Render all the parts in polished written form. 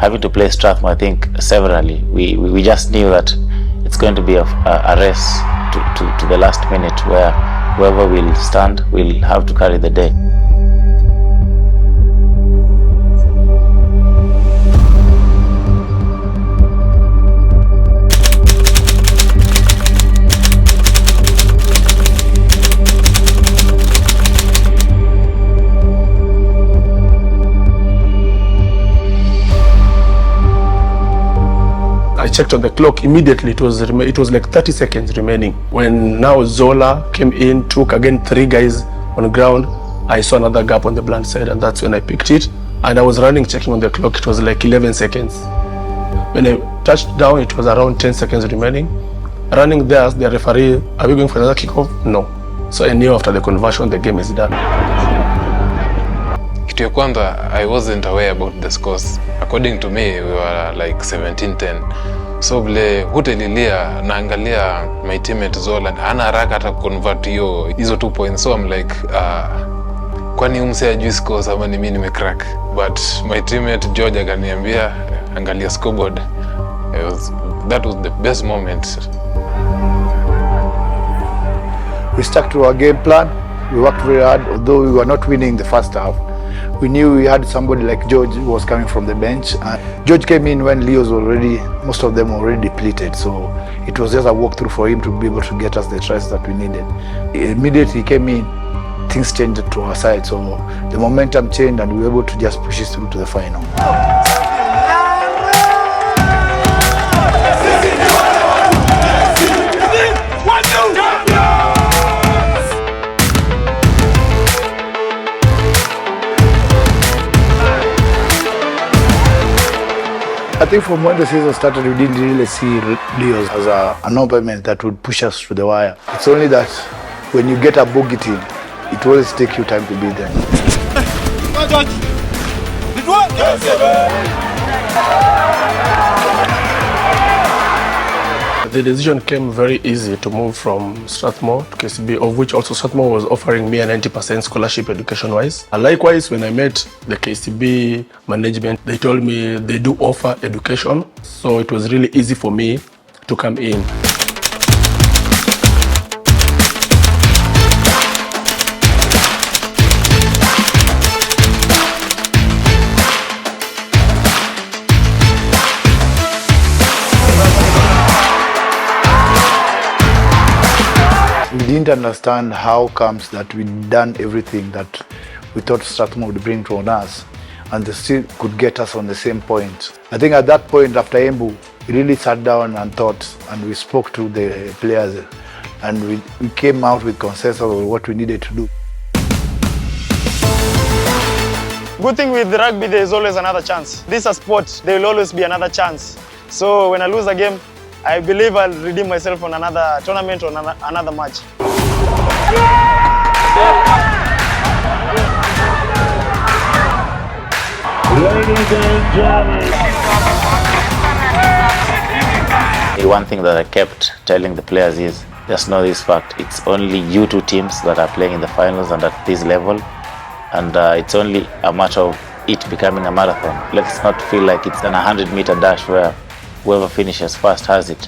having to play Strathmore, I think, severally, we just knew that it's going to be a race to the last minute where whoever will stand will have to carry the day. I checked on the clock immediately. It was like 30 seconds remaining. When now Zola came in, took again 3 guys on the ground, I saw another gap on the blind side, and that's when I picked it. And I was running, checking on the clock, it was like 11 seconds. When I touched down, it was around 10 seconds remaining. Running there, the referee, are we going for another kickoff? No. So I knew after the conversion, the game is done. Kitu ya kwanza, I wasn't aware about the scores. According to me, we were like 17-10. So vile hutelilia naangalia my teammate Zola hana haraka hata convert hizo 2 points. So I'm like kwani umse ajui scores ama ni mimi nimecrack. But my teammate George akaniambia angalia scoreboard. That was the best moment. We stuck to our game plan. We worked very hard, although we were not winning the first half. We knew we had somebody like George who was coming from the bench. George came in when Leo's already, most of them already depleted. So it was just a walkthrough for him to be able to get us the tries that we needed. Immediately he came in, things changed to our side. So the momentum changed and we were able to just push it through to the final. I think from when the season started, we didn't really see Leos as an opponent that would push us to the wire. It's only that when you get a bogey team, it always takes you time to beat them. The decision came very easy to move from Strathmore to KCB, of which also Strathmore was offering me a 90% scholarship education-wise. And likewise, when I met the KCB management, they told me they do offer education, so it was really easy for me to come in. We didn't understand how comes that we'd done everything that we thought Strathmore would bring to us, and they still could get us on the same point. I think at that point, after Embu, we really sat down and thought, and we spoke to the players, and we came out with consensus on what we needed to do. Good thing with rugby, there is always another chance. This is a sport, there will always be another chance. So when I lose a game, I believe I'll redeem myself on another tournament or another match. Ladies and gentlemen. One thing that I kept telling the players is, just know this fact, it's only you 2 teams that are playing in the finals and at this level, and it's only a matter of it becoming a marathon. Let's not feel like it's an 100-meter dash where whoever finishes first has it.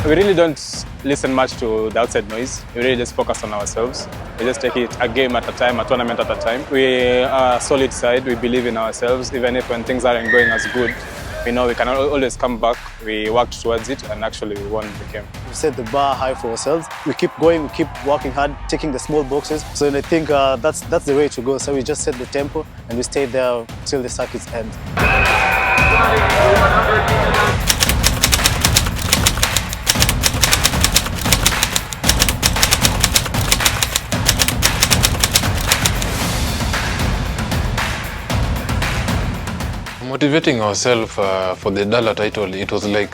We really don't listen much to the outside noise. We really just focus on ourselves. We just take it a game at a time, a tournament at a time. We are a solid side. We believe in ourselves. Even if when things aren't going as good, we know we can always come back. We worked towards it and actually we won the game. We set the bar high for ourselves. We keep going, we keep working hard, taking the small boxes. So I think that's the way to go. So we just set the tempo and we stay there till the circuits end. Motivating ourselves for the Dala title, it was like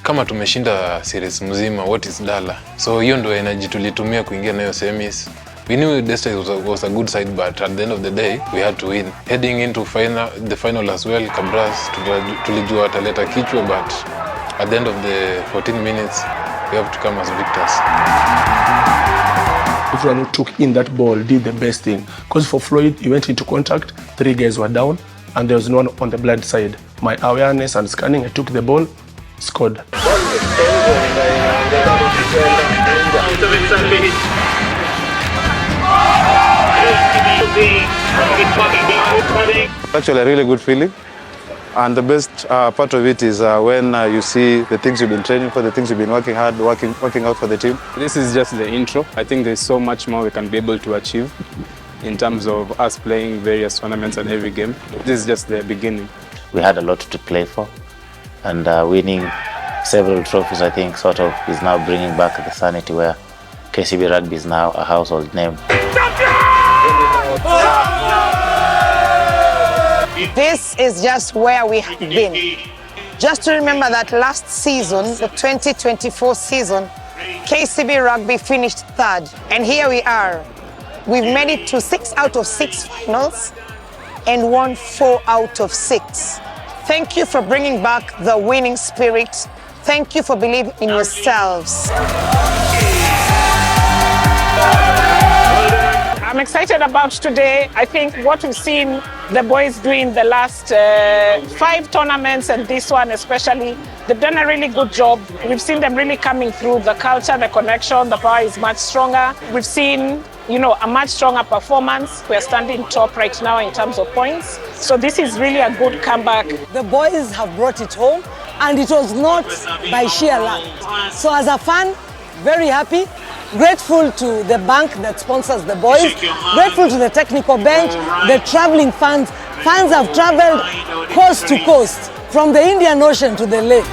kama tumeshinda series mzima, what is Dala? So hiyo ndio energy tulitumia kuingia nayo semis. We knew Desta was a good side, but at the end of the day, we had to win. Heading into the final as well, Kabras tulijua ataleta kichwa, but at the end of the 14 minutes, we have to come as victors. Everyone who took in that ball did the best thing. Because for Floyd, he went into contact, 3 guys were down, and there was no one on the blind side. My awareness and scanning, I took the ball, scored. Actually a really good feeling, and the best part of it is when you see the things you've been training for, the things you've been working hard, working out for the team. This is just the intro. I think there's so much more we can be able to achieve in terms of us playing various tournaments and every game. This is just the beginning. We had a lot to play for, and winning several trophies, I think, sort of is now bringing back the sanity where KCB Rugby is now a household name. This is just where we have been. Just to remember that last season, the 2024 season, KCB Rugby finished 3rd. And here we are. We've made it to 6 out of 6 finals and won 4 out of 6. Thank you for bringing back the winning spirit. Thank you for believing in yourselves. I'm excited about today. I think what we've seen the boys doing the last 5 tournaments and this one especially, they've done a really good job. We've seen them really coming through. The culture, the connection, the power is much stronger. We've seen, a much stronger performance. We're standing top right now in terms of points. So this is really a good comeback. The boys have brought it home, and it was not by sheer luck. So as a fan, very happy. Grateful to the bank that sponsors the boys, grateful to the technical bench, the traveling fans. Fans have traveled coast to coast, from the Indian Ocean to the lake.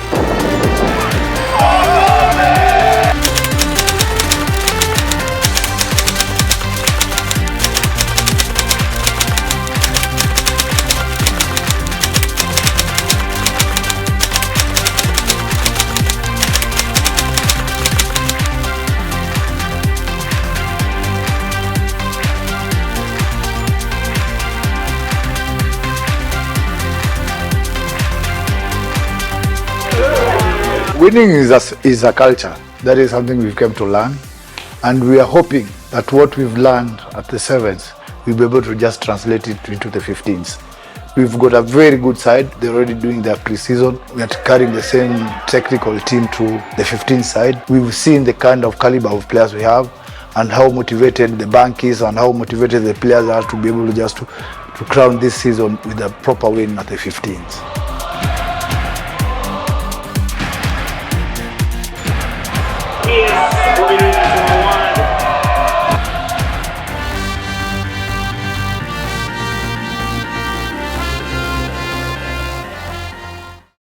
Winning is a culture. That is something we've come to learn, and we are hoping that what we've learned at the 7s, we'll be able to just translate it into the 15s. We've got a very good side. They're already doing their pre-season. We are carrying the same technical team to the 15 side. We've seen the kind of caliber of players we have and how motivated the bank is and how motivated the players are to be able to just to crown this season with a proper win at the 15s. Yeah.